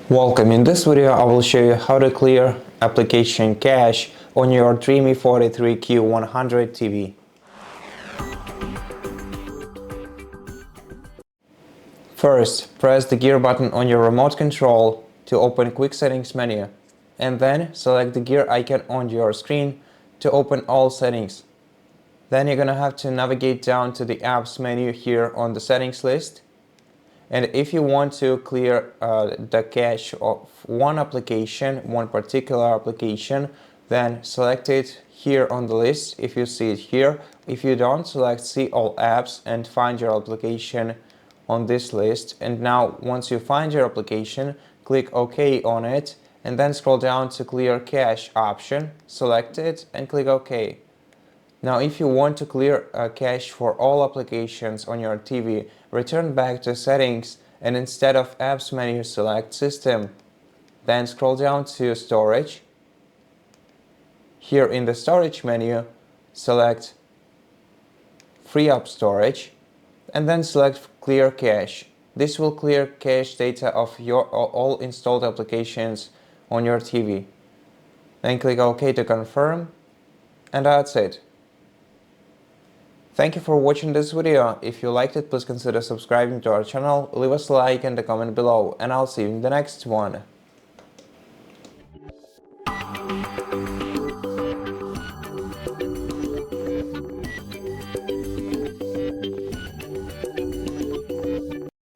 Welcome. In this video I will show you how to clear application cache on your DREAME 43Q100 TV. First, press the gear button on your remote control to open Quick Settings menu, and then select the gear icon on your screen to open all settings. Then you're gonna have to navigate down to the Apps menu here on the settings list. And if you want to clear the cache of one particular application, then select it here on the list if you see it here. If you don't, select See All Apps and find your application on this list. And now, once you find your application, click OK on it, and then scroll down to Clear Cache option, select it, and click OK. Now, if you want to clear a cache for all applications on your TV, return back to Settings and instead of Apps menu, select System. Then scroll down to Storage. Here in the Storage menu, select Free Up Storage and then select Clear Cache. This will clear cache data of your all installed applications on your TV. Then click OK to confirm, and that's it. Thank you for watching this video. If you liked it, please consider subscribing to our channel, leave us a like and a comment below, and I'll see you in the next one.